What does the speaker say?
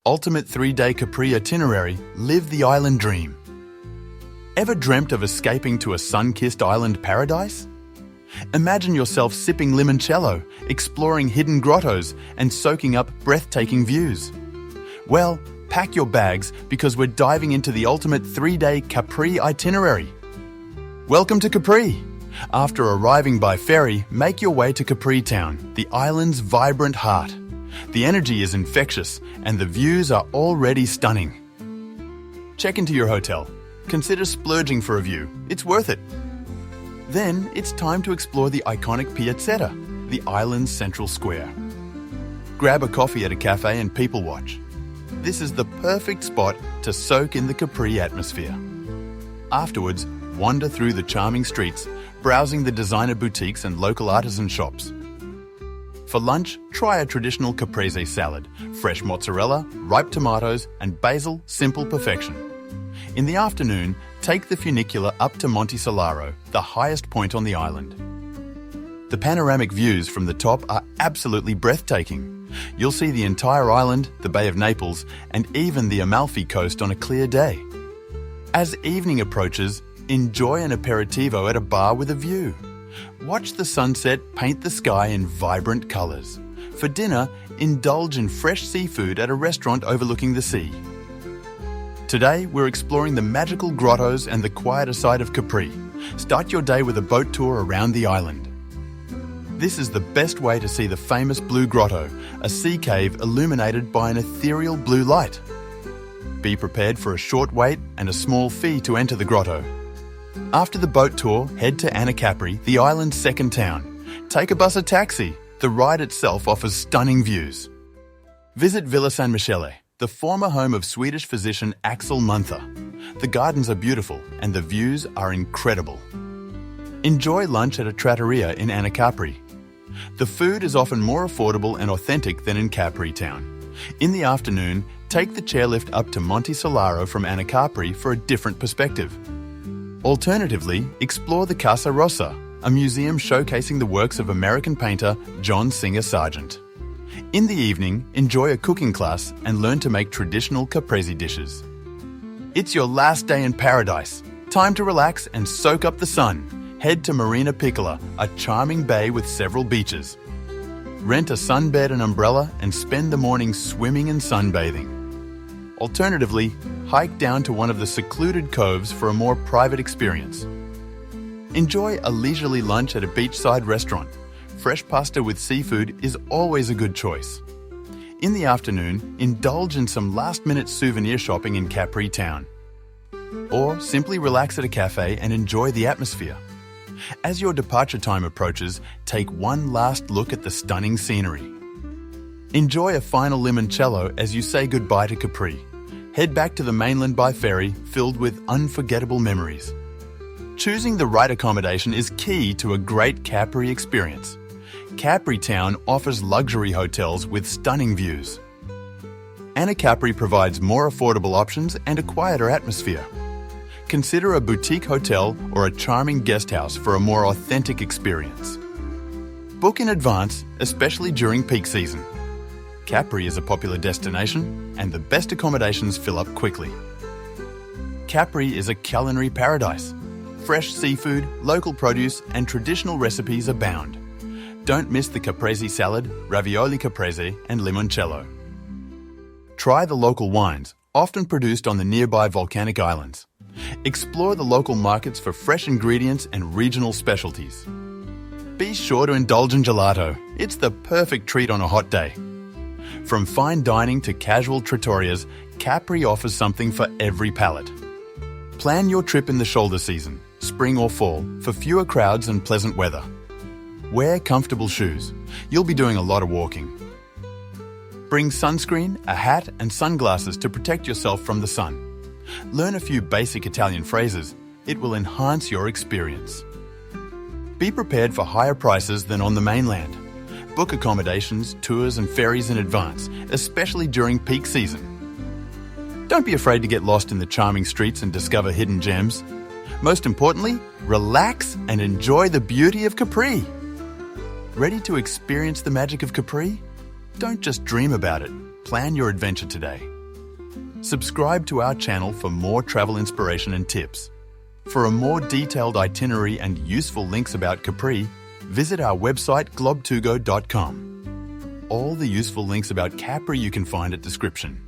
ultimate 3-day Capri Itinerary, live the island dream. Ever dreamt of escaping to a sun-kissed island paradise? Imagine yourself sipping limoncello, exploring hidden grottos, and soaking up breathtaking views. Well, pack your bags because we're diving into the ultimate 3-day Capri Itinerary. Welcome to Capri! After arriving by ferry, make your way to Capri Town, the island's vibrant heart. The energy is infectious and the views are already stunning. Check into your hotel. Consider splurging for a view. It's worth it. Then it's time to explore the iconic Piazzetta, the island's central square. Grab a coffee at a cafe and people watch. This is the perfect spot to soak in the Capri atmosphere. Afterwards, wander through the charming streets, browsing the designer boutiques and local artisan shops. For lunch, try a traditional caprese salad, fresh mozzarella, ripe tomatoes, and basil, simple perfection. In the afternoon, take the funicular up to Monte Solaro, the highest point on the island. The panoramic views from the top are absolutely breathtaking. You'll see the entire island, the Bay of Naples, and even the Amalfi Coast on a clear day. As evening approaches, enjoy an aperitivo at a bar with a view. Watch the sunset paint the sky in vibrant colours. For dinner, indulge in fresh seafood at a restaurant overlooking the sea. Today, we're exploring the magical grottos and the quieter side of Capri. Start your day with a boat tour around the island. This is the best way to see the famous Blue Grotto, a sea cave illuminated by an ethereal blue light. Be prepared for a short wait and a small fee to enter the grotto. After the boat tour, head to Capri, the island's second town. Take a bus or taxi. The ride itself offers stunning views. Visit Villa San Michele, the former home of Swedish physician Axel Munther. The gardens are beautiful and the views are incredible. Enjoy lunch at a trattoria in Capri. The food is often more affordable and authentic than in Capri Town. In the afternoon, take the chairlift up to Monte Solaro from Capri for a different perspective. Alternatively, explore the Casa Rossa, a museum showcasing the works of American painter John Singer Sargent. In the evening, enjoy a cooking class and learn to make traditional caprese dishes. It's your last day in paradise. Time to relax and soak up the sun. Head to Marina Piccola, a charming bay with several beaches. Rent a sunbed and umbrella and spend the morning swimming and sunbathing. Alternatively, hike down to one of the secluded coves for a more private experience. Enjoy a leisurely lunch at a beachside restaurant. Fresh pasta with seafood is always a good choice. In the afternoon, indulge in some last-minute souvenir shopping in Capri Town. Or simply relax at a cafe and enjoy the atmosphere. As your departure time approaches, take one last look at the stunning scenery. Enjoy a final limoncello as you say goodbye to Capri. Head back to the mainland by ferry, filled with unforgettable memories. Choosing the right accommodation is key to a great Capri experience. Capri Town offers luxury hotels with stunning views. Capri provides more affordable options and a quieter atmosphere. Consider a boutique hotel or a charming guest house for a more authentic experience. Book in advance, especially during peak season. Capri is a popular destination and the best accommodations fill up quickly. Capri is a culinary paradise. Fresh seafood, local produce and traditional recipes abound. Don't miss the caprese salad, ravioli caprese and limoncello. Try the local wines, often produced on the nearby volcanic islands. Explore the local markets for fresh ingredients and regional specialties. Be sure to indulge in gelato. It's the perfect treat on a hot day. From fine dining to casual trattorias, Capri offers something for every palate. Plan your trip in the shoulder season, spring or fall, for fewer crowds and pleasant weather. Wear comfortable shoes. You'll be doing a lot of walking. Bring sunscreen, a hat and sunglasses to protect yourself from the sun. Learn a few basic Italian phrases. It will enhance your experience. Be prepared for higher prices than on the mainland. Book accommodations, tours and ferries in advance, especially during peak season. Don't be afraid to get lost in the charming streets and discover hidden gems. Most importantly, relax and enjoy the beauty of Capri. Ready to experience the magic of Capri? Don't just dream about it. Plan your adventure today. Subscribe to our channel for more travel inspiration and tips. For a more detailed itinerary and useful links about Capri, visit our website globtugo.com. All the useful links about Capri you can find at description.